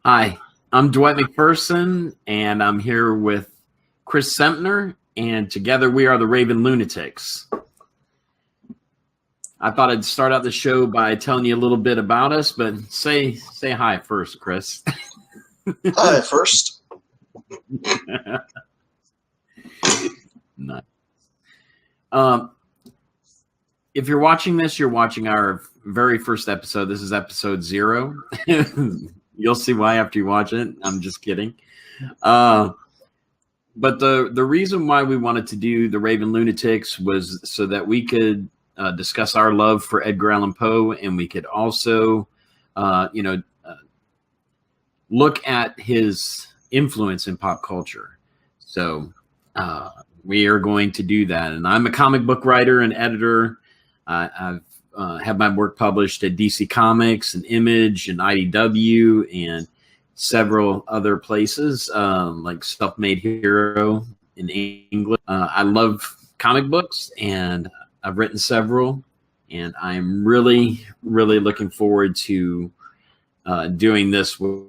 Hi, I'm Dwight McPherson, and I'm here with Chris Sempner, and together we are the Raven Lunatics. I thought I'd start out the show by telling you a little bit about us, but say hi first, Chris. Hi, first. Nice. If you're watching this, you're watching our very first episode. This is episode 0. You'll see why after you watch it. I'm just kidding. But the reason why we wanted to do the Raven Lunatics was so that we could discuss our love for Edgar Allan Poe, and we could also, look at his influence in pop culture. So we are going to do that. And I'm a comic book writer and editor. I've had my work published at DC Comics and Image and IDW and several other places, like Self-Made Hero in England. I love comic books, and I've written several, and I'm really, really looking forward to doing this with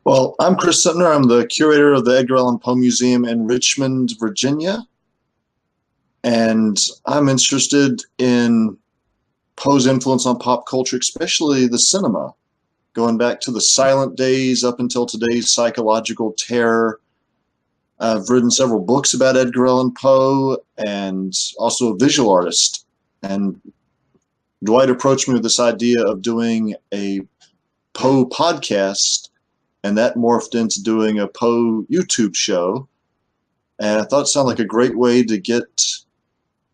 Well, I'm Chris Sempner. I'm the curator of the Edgar Allan Poe Museum in Richmond, Virginia. And I'm interested in Poe's influence on pop culture, especially the cinema, going back to the silent days up until today's psychological terror. I've written several books about Edgar Allan Poe and also a visual artist. And Dwight approached me with this idea of doing a Poe podcast, and that morphed into doing a Poe YouTube show. And I thought it sounded like a great way to get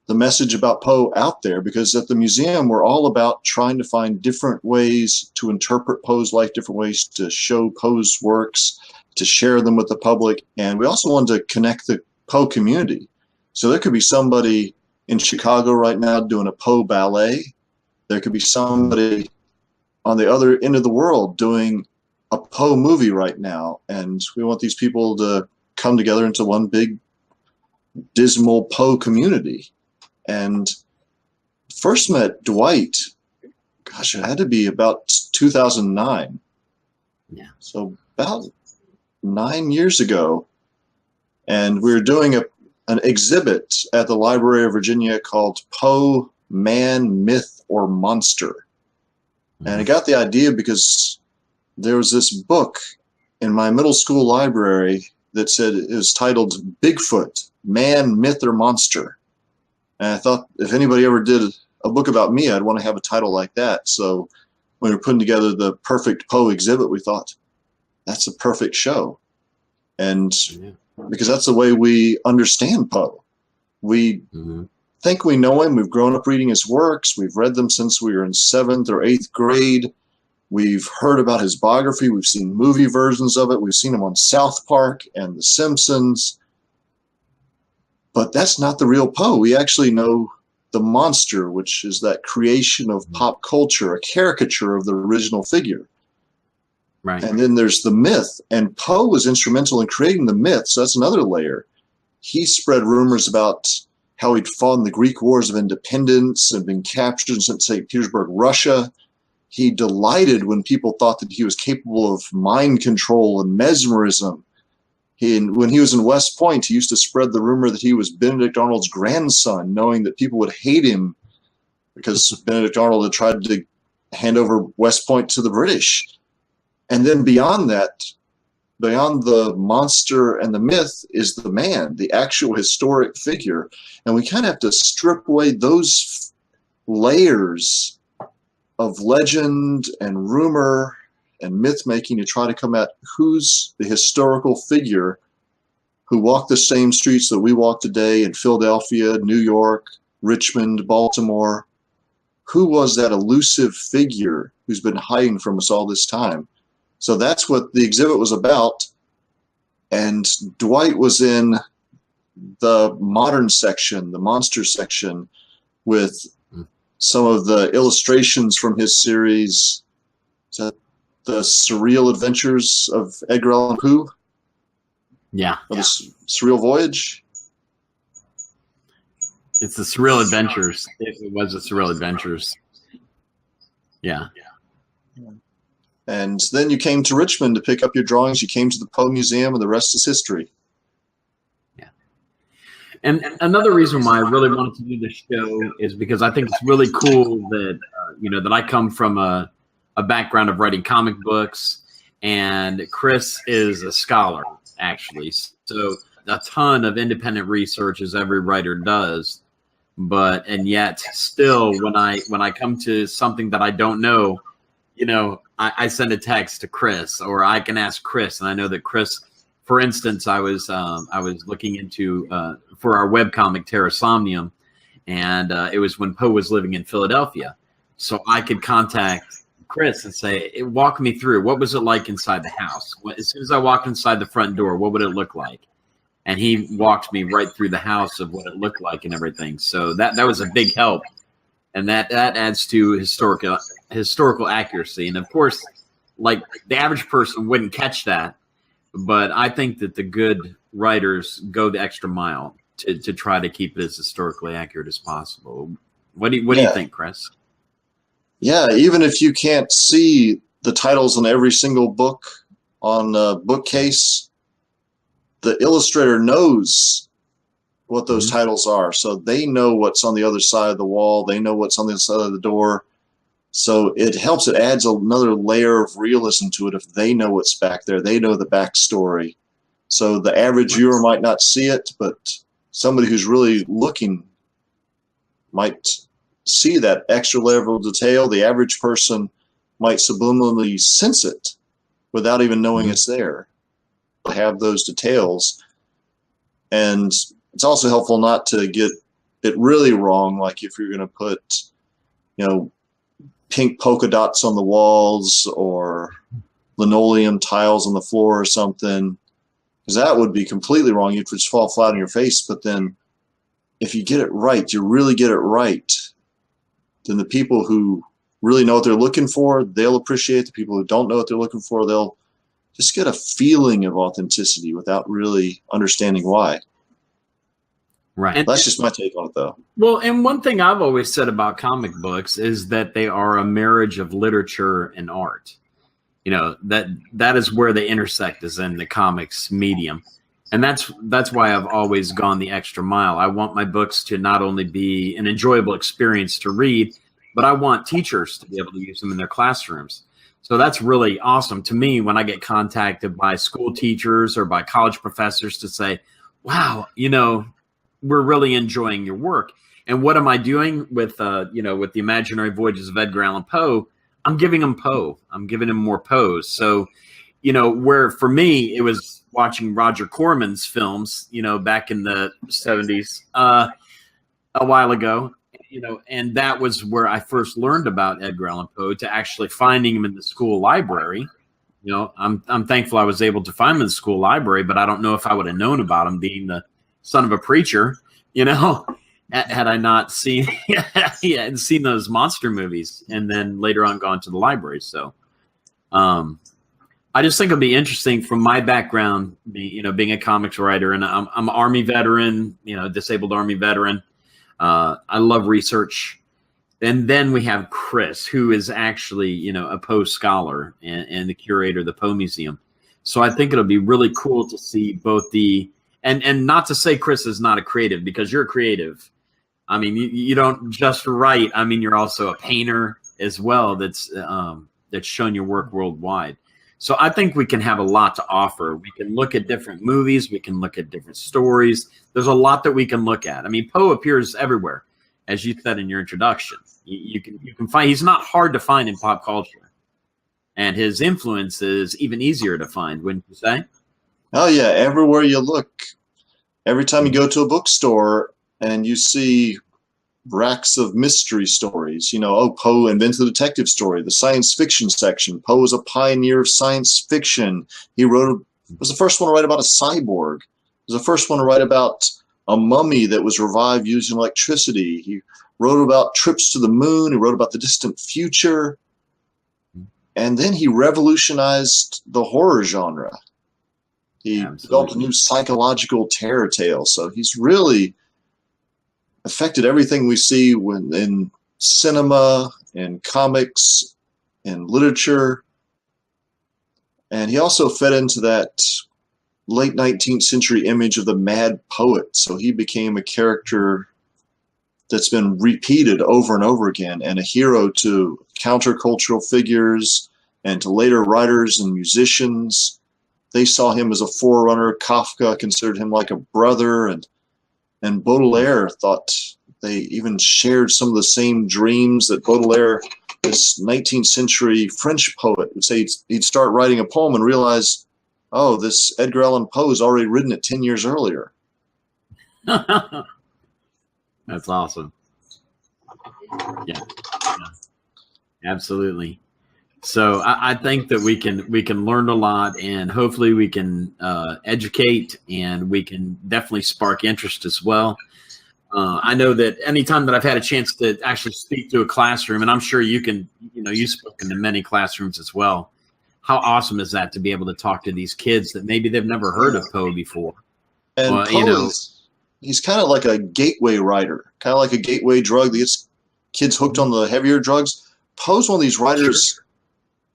the message about Poe out there, because at the museum, we're all about trying to find different ways to interpret Poe's life, different ways to show Poe's works, to share them with the public. And we also wanted to connect the Poe community. So there could be somebody in Chicago right now doing a Poe ballet. There could be somebody on the other end of the world doing a Poe movie right now, and we want these people to come together into one big dismal Poe community. And first met Dwight, gosh, it had to be about 2009. Yeah. So about 9 years ago. And we were doing an exhibit at the Library of Virginia called Poe, Man, Myth, or Monster. And I got the idea because there was this book in my middle school library that said it was titled Bigfoot, Man, Myth, or Monster. And I thought if anybody ever did a book about me, I'd want to have a title like that. So when we were putting together the perfect Poe exhibit, we thought that's a perfect show. And because that's the way we understand Poe. We think we know him. We've grown up reading his works. We've read them since we were in 7th or 8th grade. We've heard about his biography. We've seen movie versions of it. We've seen him on South Park and The Simpsons. But that's not the real Poe. We actually know the monster, which is that creation of pop culture, a caricature of the original figure. Right. And then there's the myth. And Poe was instrumental in creating the myth. So that's another layer. He spread rumors about how he'd fought in the Greek Wars of Independence and been captured in St. Petersburg, Russia. He delighted when people thought that he was capable of mind control and mesmerism. When he was in West Point, he used to spread the rumor that he was Benedict Arnold's grandson, knowing that people would hate him because Benedict Arnold had tried to hand over West Point to the British. And then beyond that, beyond the monster and the myth, is the man, the actual historic figure. And we kind of have to strip away those layers of legend and rumor and myth making to try to come at who's the historical figure who walked the same streets that we walk today in Philadelphia, New York, Richmond, Baltimore. Who was that elusive figure who's been hiding from us all this time? So that's what the exhibit was about. And Dwight was in the modern section, the monster section, with some of the illustrations from his series. Is that The Surreal Adventures of Edgar Allan Poe? Yeah. Or the Surreal Voyage? It's the Surreal Adventures. It was the Surreal Adventures. Yeah. And then you came to Richmond to pick up your drawings. You came to the Poe Museum, and the rest is history. Yeah. And another reason why I really wanted to do this show is because I think it's really cool that, that I come from a background of writing comic books, and Chris is a scholar, actually. So a ton of independent research, as every writer does. And yet still, when I come to something that I don't know, I send a text to Chris, or I can ask Chris, and I know that Chris, for instance, I was looking into for our webcomic Terra Somnium, and it was when Poe was living in Philadelphia, so I could contact Chris and say, walk me through, what was it like inside the house? As soon as I walked inside the front door, what would it look like? And he walked me right through the house of what it looked like and everything. So that was a big help. And that adds to historical accuracy. And of course, like, the average person wouldn't catch that. But I think that the good writers go the extra mile to try to keep it as historically accurate as possible. What do you think, Chris? Yeah, even if you can't see the titles on every single book on a bookcase, the illustrator knows what those titles are. So they know what's on the other side of the wall. They know what's on the other side of the door. So it helps. It adds another layer of realism to it if they know what's back there. They know the backstory. So the average viewer might not see it, but somebody who's really looking might see that extra level of detail. The average person might subliminally sense it without even knowing it's there. Have those details. And it's also helpful not to get it really wrong, like if you're going to put, pink polka dots on the walls or linoleum tiles on the floor or something, because that would be completely wrong. You'd just fall flat on your face. But then if you get it right, you really get it right, then the people who really know what they're looking for, they'll appreciate. The people who don't know what they're looking for, they'll just get a feeling of authenticity without really understanding why. Right. That's just my take on it, though. Well, and one thing I've always said about comic books is that they are a marriage of literature and art. That is where they intersect, is in the comics medium. And that's why I've always gone the extra mile. I want my books to not only be an enjoyable experience to read, but I want teachers to be able to use them in their classrooms. So that's really awesome to me when I get contacted by school teachers or by college professors to say, wow, we're really enjoying your work. And what am I doing with the Imaginary Voyages of Edgar Allan Poe? I'm giving him Poe. I'm giving him more Poes. So, where for me, it was watching Roger Corman's films, back in the 70s, a while ago. And that was where I first learned about Edgar Allan Poe, to actually finding him in the school library. I'm thankful I was able to find him in the school library, but I don't know if I would have known about him, being the son of a preacher, had I not seen those monster movies, and then later on gone to the library. So I just think it'll be interesting from my background, being a comics writer, and I'm an Army veteran, disabled Army veteran. I love research. And then we have Chris, who is actually, a Poe scholar and the curator of the Poe Museum. So I think it'll be really cool to see both and not to say Chris is not a creative, because you're a creative. I mean, you don't just write. I mean, you're also a painter as well. That's shown your work worldwide. So I think we can have a lot to offer. We can look at different movies. We can look at different stories. There's a lot that we can look at. I mean, Poe appears everywhere, as you said in your introduction. You can find. He's not hard to find in pop culture, and his influence is even easier to find, wouldn't you say? Oh yeah, everywhere you look. Every time you go to a bookstore and you see racks of mystery stories, Poe invented the detective story, the science fiction section. Poe was a pioneer of science fiction. He was the first one to write about a cyborg. He was the first one to write about a mummy that was revived using electricity. He wrote about trips to the moon. He wrote about the distant future. And then he revolutionized the horror genre. He developed a new psychological terror tale. So he's really affected everything we see in cinema, in comics, in literature. And he also fed into that late 19th century image of the mad poet. So he became a character that's been repeated over and over again, and a hero to countercultural figures and to later writers and musicians. They saw him as a forerunner. Kafka considered him like a brother, and Baudelaire thought they even shared some of the same dreams that Baudelaire, this 19th century French poet, would say he'd start writing a poem and realize, oh, this Edgar Allan Poe has already written it 10 years earlier. That's awesome. Yeah, absolutely. So I think that we can learn a lot, and hopefully we can educate, and we can definitely spark interest as well. I know that anytime that I've had a chance to actually speak to a classroom, and I'm sure you've spoken to many classrooms as well. How awesome is that to be able to talk to these kids that maybe they've never heard of Poe before? And Poe he's kind of like a gateway writer, kind of like a gateway drug that gets kids hooked on the heavier drugs. Poe's one of these writers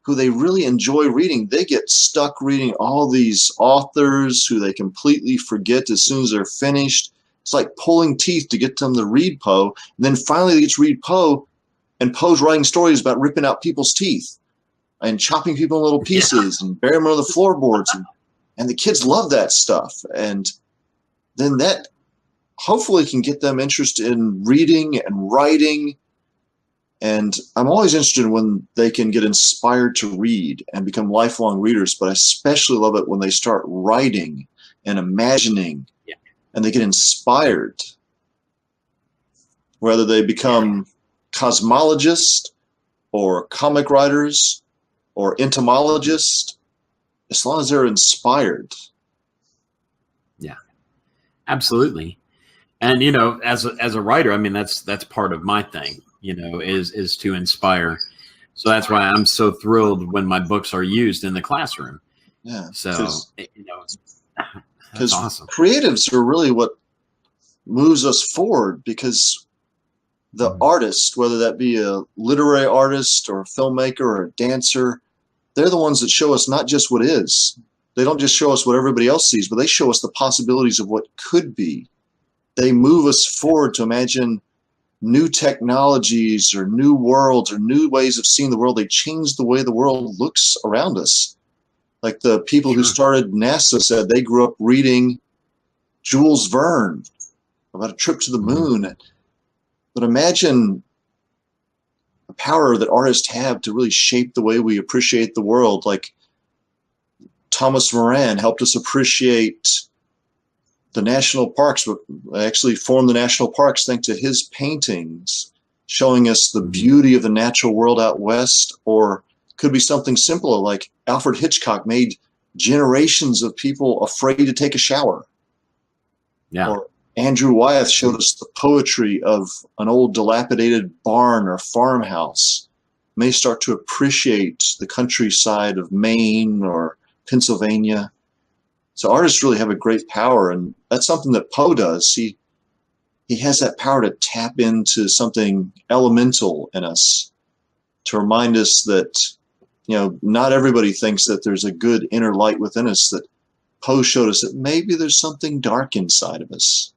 who they really enjoy reading. They get stuck reading all these authors who they completely forget as soon as they're finished. It's like pulling teeth to get them to read Poe. And then finally they get to read Poe, and Poe's writing stories about ripping out people's teeth and chopping people in little pieces and burying them on the floorboards. And the kids love that stuff. And then that hopefully can get them interested in reading and writing. And I'm always interested when they can get inspired to read and become lifelong readers, but I especially love it when they start writing and imagining and they get inspired. Whether they become cosmologists or comic writers or entomologists, as long as they're inspired. Yeah, absolutely. And, as a writer, I mean, that's part of my thing, is to inspire. So that's why I'm so thrilled when my books are used in the classroom. Yeah. So, because awesome. Creatives are really what moves us forward, because the artist, whether that be a literary artist or a filmmaker or a dancer, they're the ones that show us not just what is. They don't just show us what everybody else sees, but they show us the possibilities of what could be. They move us forward to imagine new technologies or new worlds or new ways of seeing the world. They change the way the world looks around us. Like the people who started NASA said they grew up reading Jules Verne about a trip to the moon. But imagine the power that artists have to really shape the way we appreciate the world. Like Thomas Moran helped us appreciate the national parks, but actually formed the national parks thanks to his paintings, showing us the beauty of the natural world out west. Or could be something simpler, like Alfred Hitchcock made generations of people afraid to take a shower. Yeah. Or Andrew Wyeth showed us the poetry of an old dilapidated barn or farmhouse. May start to appreciate the countryside of Maine or Pennsylvania. So artists really have a great power, and that's something that Poe does. He has that power to tap into something elemental in us, to remind us that, not everybody thinks that there's a good inner light within us, that Poe showed us that maybe there's something dark inside of us.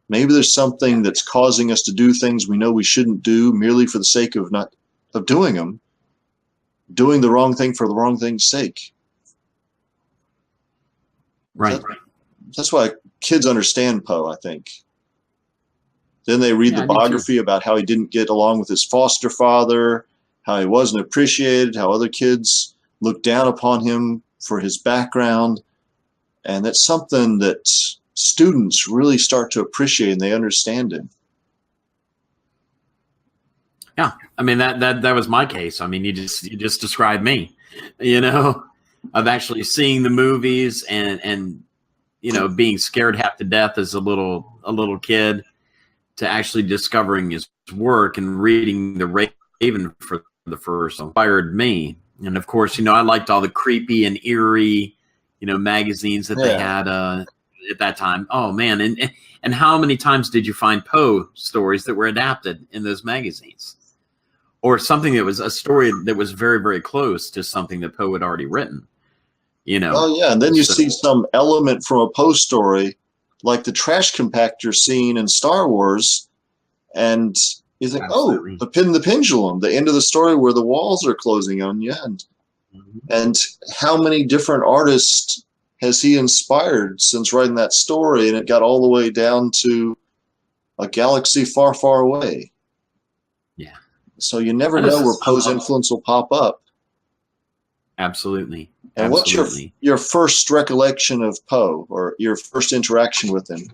Maybe there's something that's causing us to do things we know we shouldn't do merely for the sake of doing them, doing the wrong thing for the wrong thing's sake. Right. That's why kids understand Poe, I think. Then they read the biography about how he didn't get along with his foster father, how he wasn't appreciated, how other kids looked down upon him for his background. And that's something that students really start to appreciate, and they understand him. Yeah. I mean, that was my case. I mean, you just described me, of actually seeing the movies and being scared half to death as a little kid, to actually discovering his work and reading The Raven for the first inspired me. And of course, I liked all the creepy and eerie, magazines that they had at that time. Oh man, and how many times did you find Poe stories that were adapted in those magazines, or something that was a story that was very, very close to something that Poe had already written? Oh yeah, and then you see some element from a Poe story, like the trash compactor scene in Star Wars, and you think, absolutely. oh, the pendulum, the end of the story where the walls are closing on you, and how many different artists has he inspired since writing that story, and it got all the way down to a galaxy far, far away. Yeah. So you never know where Poe's influence will pop up. Absolutely. And what's your first recollection of Poe, or your first interaction with him?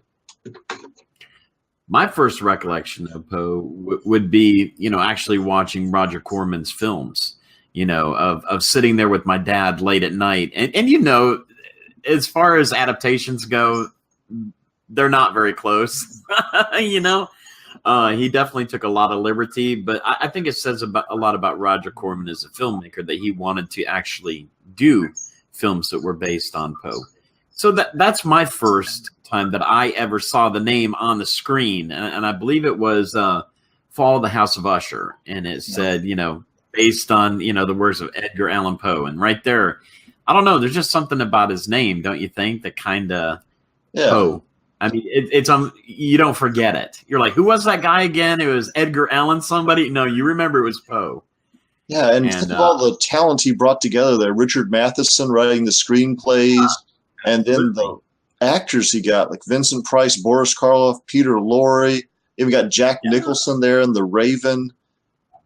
My first recollection of Poe would be, actually watching Roger Corman's films, of sitting there with my dad late at night. And as far as adaptations go, they're not very close. He definitely took a lot of liberty, but I think it says a lot about Roger Corman as a filmmaker, that he wanted to actually do films that were based on Poe. So that's my first time that I ever saw the name on the screen, and I believe it was Fall of the House of Usher, and it said, based on the works of Edgar Allan Poe, and right there, I don't know, there's just something about his name, don't you think, that kind of Poe. I mean, it's you don't forget it. You're like, who was that guy again? It was Edgar Allan somebody. No, you remember it was Poe. Yeah, and think of all the talent he brought together there. Richard Matheson writing the screenplays, and then the actors he got, like Vincent Price, Boris Karloff, Peter Lorre. Even got Jack Nicholson there in The Raven.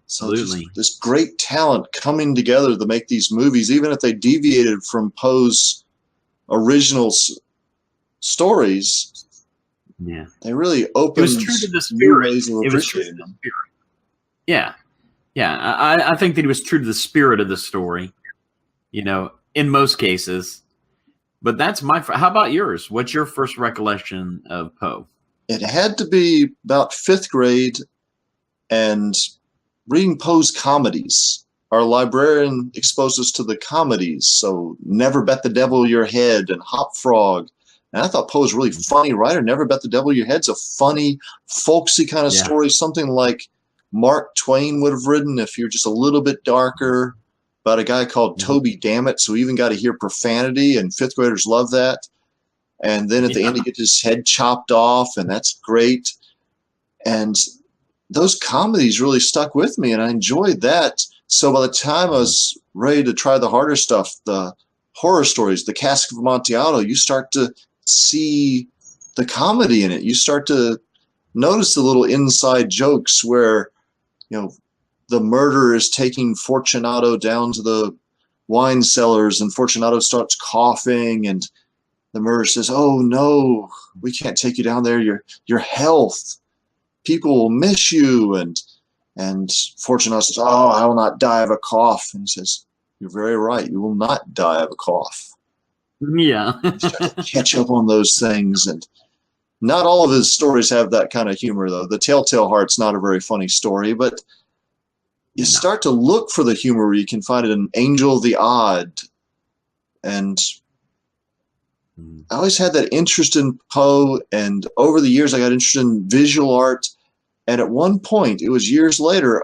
So absolutely, this great talent coming together to make these movies, even if they deviated from Poe's original stories. Yeah, they really opened. It was true to the spirit. It was true to the spirit. Yeah. I think that he was true to the spirit of the story, in most cases. But that's how about yours? What's your first recollection of Poe? It had to be about 5th grade, and reading Poe's comedies. Our librarian exposed us to the comedies, so Never Bet the Devil Your Head and Hop Frog. And I thought Poe was a really funny writer. Never Bet the Devil Your Head's a funny, folksy kind of story, something like Mark Twain would have written if you're just a little bit darker, about a guy called Toby Dammit. So we even got to hear profanity, and 5th graders love that. And then at the end, he gets his head chopped off, and that's great. And those comedies really stuck with me, and I enjoyed that. So by the time I was ready to try the harder stuff, the horror stories, the Cask of Amontillado, you start to see the comedy in it. You start to notice the little inside jokes where, the murderer is taking Fortunato down to the wine cellars, and Fortunato starts coughing, and the murderer says, "Oh no, we can't take you down there. Your health, people will miss you." And Fortunato says, "Oh, I will not die of a cough." And he says, "You're very right. You will not die of a cough." Yeah. You start to catch up on those things, and not all of his stories have that kind of humor, though. The Telltale Heart's not a very funny story, but you start to look for the humor where you can find it in Angel of the Odd. And I always had that interest in Poe, and over the years I got interested in visual art. And at one point, it was years later,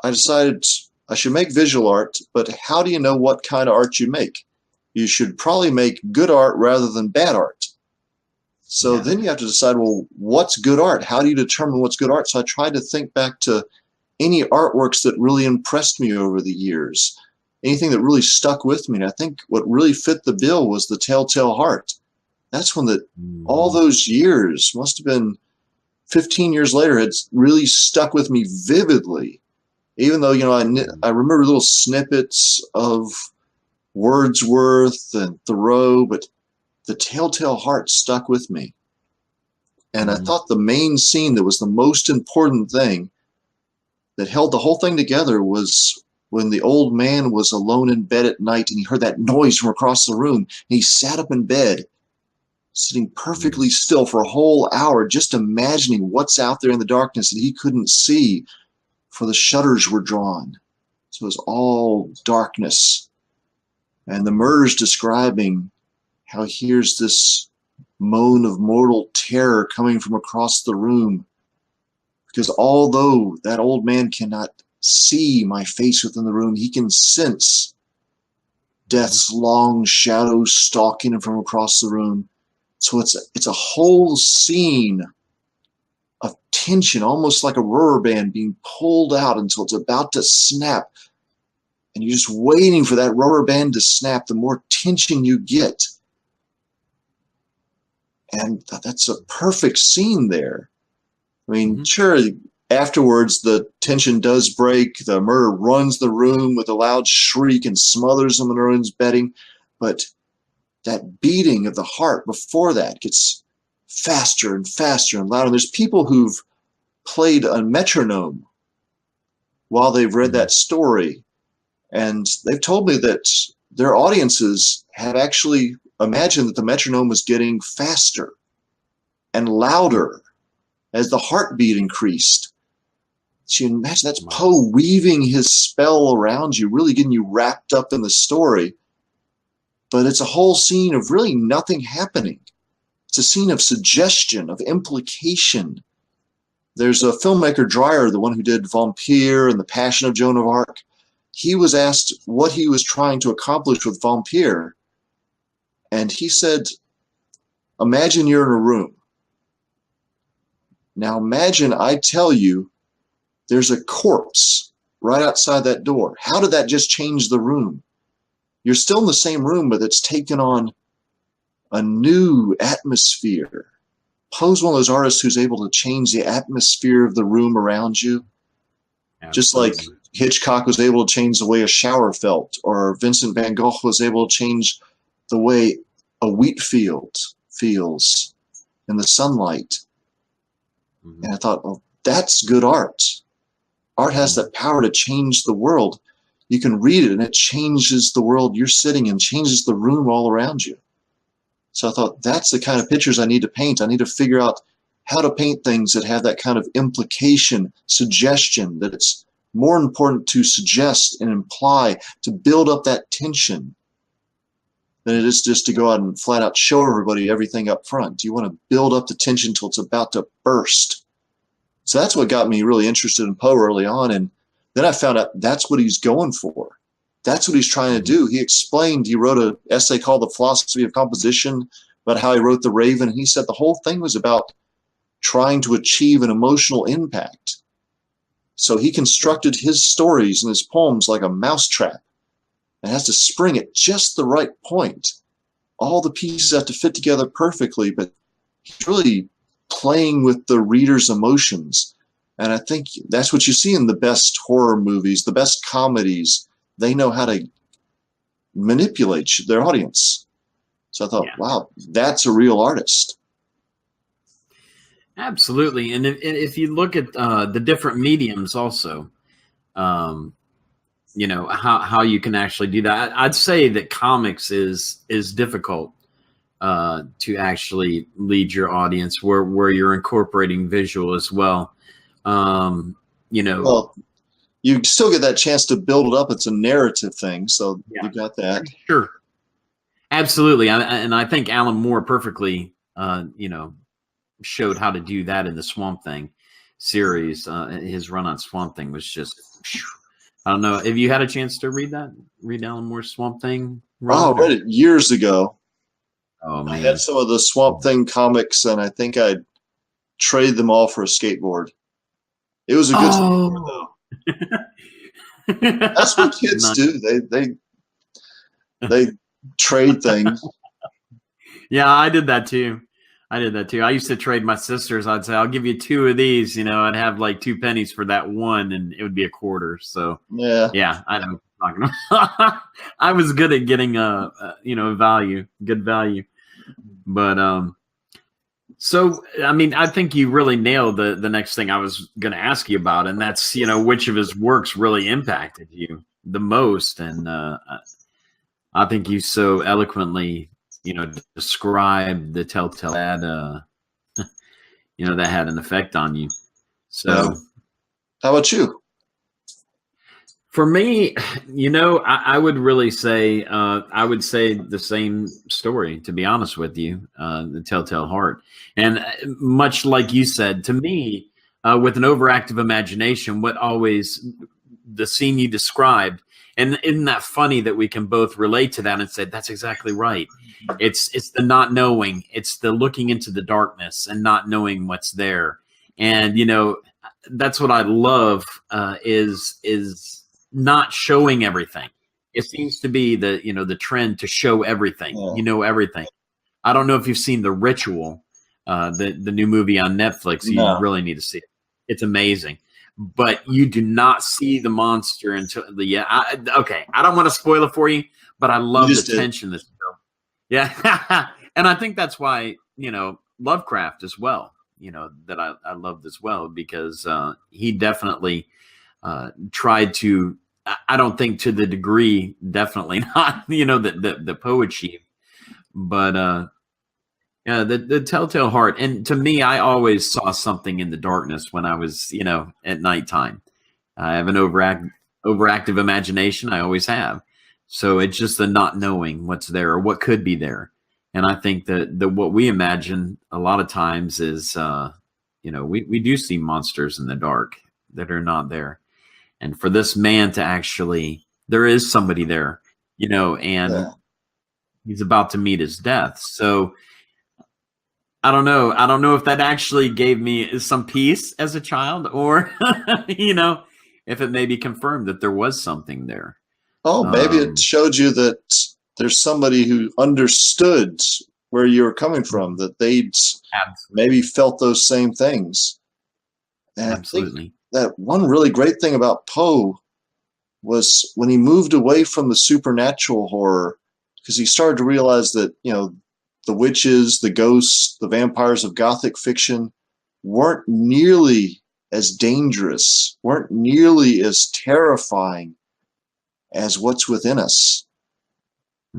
I decided I should make visual art, but how do you know what kind of art you make? You should probably make good art rather than bad art. So then you have to decide, well, what's good art? How do you determine what's good art? So I tried to think back to any artworks that really impressed me over the years, anything that really stuck with me. And I think what really fit the bill was the Telltale Heart. That's when all those years, must have been 15 years later, had really stuck with me vividly. Even though, I remember little snippets of Wordsworth and Thoreau, but the Telltale Heart stuck with me. And I thought the main scene that was the most important thing that held the whole thing together was when the old man was alone in bed at night, and he heard that noise from across the room. And he sat up in bed, sitting perfectly still for a whole hour, just imagining what's out there in the darkness that he couldn't see, for the shutters were drawn. So it was all darkness. And the murderer's describing how he hears this moan of mortal terror coming from across the room. Because although that old man cannot see my face within the room, he can sense death's long shadow stalking him from across the room. So it's a whole scene of tension, almost like a rubber band being pulled out until it's about to snap. And you're just waiting for that rubber band to snap, the more tension you get. And that's a perfect scene there. I mean, sure, afterwards the tension does break. The murderer runs the room with a loud shriek and smothers him in everyone's bedding. But that beating of the heart before that gets faster and faster and louder. There's people who've played a metronome while they've read that story. And they've told me that their audiences have actually imagined that the metronome was getting faster and louder as the heartbeat increased. So you imagine that's Poe weaving his spell around you, really getting you wrapped up in the story. But it's a whole scene of really nothing happening. It's a scene of suggestion, of implication. There's a filmmaker, Dreyer, the one who did Vampire and The Passion of Joan of Arc. He was asked what he was trying to accomplish with Vampire. And he said, imagine you're in a room. Now imagine I tell you there's a corpse right outside that door. How did that just change the room? You're still in the same room, but it's taken on a new atmosphere. Poe's one of those artists who's able to change the atmosphere of the room around you. Absolutely. Just like Hitchcock was able to change the way a shower felt, or Vincent van Gogh was able to change the way a wheat field feels in the sunlight. And I thought, well, that's good art. Art has that power to change the world. You can read it and it changes the world you're sitting in, changes the room all around you. So I thought, that's the kind of pictures I need to paint. I need to figure out how to paint things that have that kind of implication, suggestion, that it's more important to suggest and imply, to build up that tension than it is just to go out and flat out show everybody everything up front. You want to build up the tension till it's about to burst. So that's what got me really interested in Poe early on. And then I found out that's what he's going for. That's what he's trying to do. He explained, he wrote an essay called The Philosophy of Composition about how he wrote The Raven. And he said the whole thing was about trying to achieve an emotional impact. So he constructed his stories and his poems like a mousetrap. It has to spring at just the right point. All the pieces have to fit together perfectly, but he's really playing with the reader's emotions. And I think that's what you see in the best horror movies, the best comedies. They know how to manipulate their audience. So I thought, wow, that's a real artist. Absolutely. And if you look at the different mediums also, you know, how you can actually do that. I'd say that comics is difficult to actually lead your audience where you're incorporating visual as well. You know, well, you still get that chance to build it up. It's a narrative thing. So you got that. Sure. Absolutely. And I think Alan Moore perfectly, you know, showed how to do that in the Swamp Thing series. His run on Swamp Thing was just, I don't know. Have you had a chance to read that? Read Alan Moore's Swamp Thing run? Oh, I read it years ago. Oh, man. I had some of the Swamp Thing comics, and I think I'd trade them all for a skateboard. It was a good skateboard, though. That's what kids do. They trade things. Yeah, I did that too. I used to trade my sisters. I'd say, I'll give you 2 of these. You know, I'd have like 2 pennies for that one, and it would be a quarter. So yeah, I know. I was good at getting you know, good value. But so I mean, I think you really nailed the next thing I was going to ask you about, and that's, you know, which of his works really impacted you the most. And I think you so eloquently, you know, described the telltale that you know, that had an effect on you. So how about you? For me, I would really say I would say the same story. To be honest with you, the Telltale Heart, and much like you said, to me, with an overactive imagination, what always the scene you described, and isn't that funny that we can both relate to that and say that's exactly right. It's the not knowing, it's the looking into the darkness and not knowing what's there, and that's what I love is not showing everything. It seems to be the trend to show everything. Yeah. Everything. I don't know if you've seen The Ritual, the new movie on Netflix. You No. really need to see it. It's amazing. But you do not see the monster until okay. I don't want to spoil it for you, but I love the tension that's built. Yeah. And I think that's why, Lovecraft as well, that I loved as well, because he definitely tried to, I don't think to the degree, definitely not, that the Poe achieved, but yeah, the Telltale Heart. And to me, I always saw something in the darkness when I was, at nighttime. I have an overactive imagination. I always have. So it's just the not knowing what's there or what could be there. And I think that what we imagine a lot of times is, we do see monsters in the dark that are not there. And for this man to actually, there is somebody there, and he's about to meet his death. So I don't know. I don't know if that actually gave me some peace as a child, or, if it maybe confirmed that there was something there. Oh, maybe it showed you that there's somebody who understood where you were coming from, that they'd maybe felt those same things. And Absolutely. I think that one really great thing about Poe was when he moved away from the supernatural horror, because he started to realize that, the witches, the ghosts, the vampires of Gothic fiction weren't nearly as dangerous, weren't nearly as terrifying as what's within us,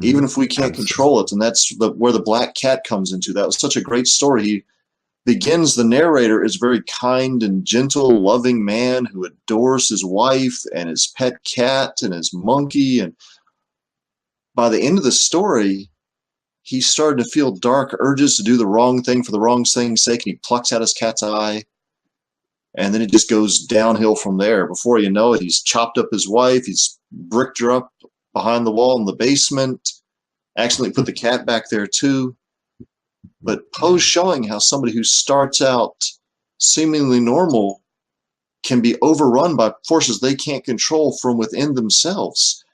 even if we can't control it. And that's where the black cat comes into. That was such a great story. He begins, the narrator is a very kind and gentle, loving man who adores his wife and his pet cat and his monkey. And by the end of the story, he started to feel dark urges to do the wrong thing for the wrong thing's sake, and he plucks out his cat's eye. And then it just goes downhill from there. Before you know it, he's chopped up his wife, he's bricked her up behind the wall in the basement, accidentally put the cat back there too. But Poe's showing how somebody who starts out seemingly normal can be overrun by forces they can't control from within themselves.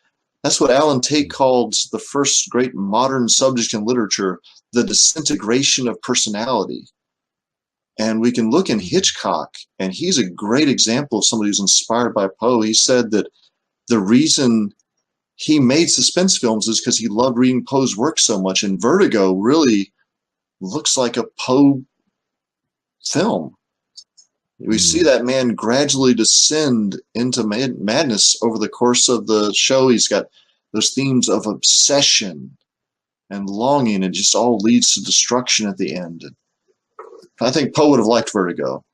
That's what Alan Tate called the first great modern subject in literature, the disintegration of personality. And we can look in Hitchcock, and he's a great example of somebody who's inspired by Poe. He said that the reason he made suspense films is because he loved reading Poe's work so much. And Vertigo really looks like a Poe film. We see that man gradually descend into madness over the course of the show. He's got those themes of obsession and longing, and just all leads to destruction at the end. I think Poe would have liked Vertigo.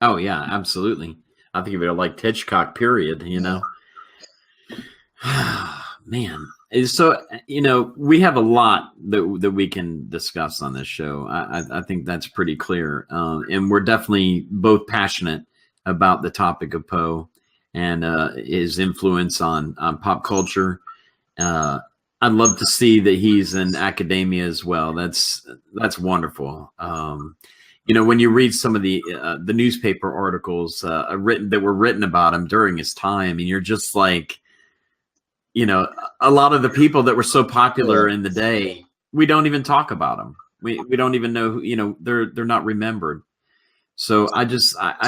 Oh, yeah, absolutely. I think he would have liked Hitchcock, period, Man. So, we have a lot that we can discuss on this show. I think that's pretty clear. And we're definitely both passionate about the topic of Poe and his influence on pop culture. I'd love to see that he's in academia as well. That's wonderful. When you read some of the newspaper articles that were written about him during his time, and you're just like, a lot of the people that were so popular in the day, we don't even talk about them. We don't even know who, they're not remembered. So I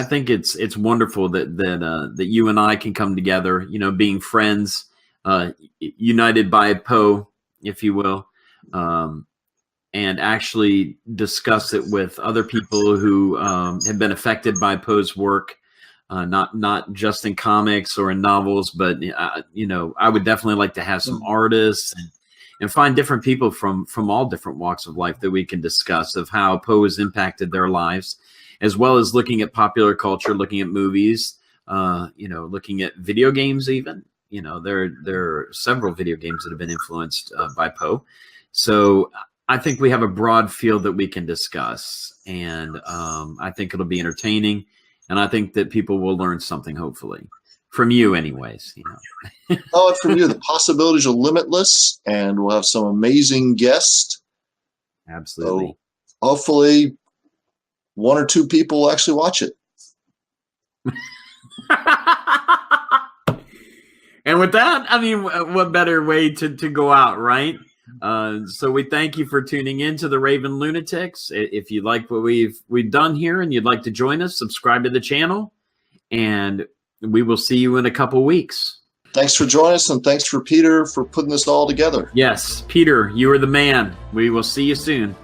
think it's wonderful that you and I can come together, being friends, united by Poe, if you will, and actually discuss it with other people who have been affected by Poe's work. Not just in comics or in novels, but I would definitely like to have some artists and find different people from all different walks of life that we can discuss of how Poe has impacted their lives, as well as looking at popular culture, looking at movies, looking at video games even. There are several video games that have been influenced by Poe. So I think we have a broad field that we can discuss, and I think it'll be entertaining, and I think that people will learn something, hopefully, from you anyways. Oh, and from you, the possibilities are limitless, and we'll have some amazing guests. Absolutely. So hopefully 1 or 2 people will actually watch it. And with that, I mean, what better way to go out, right? So we thank you for tuning in to the Raven Lunatics. If you like what we've done here and you'd like to join us, subscribe to the channel, and we will see you in a couple weeks. Thanks for joining us, and thanks for Peter for putting this all together. Yes, Peter, you are the man. We will see you soon.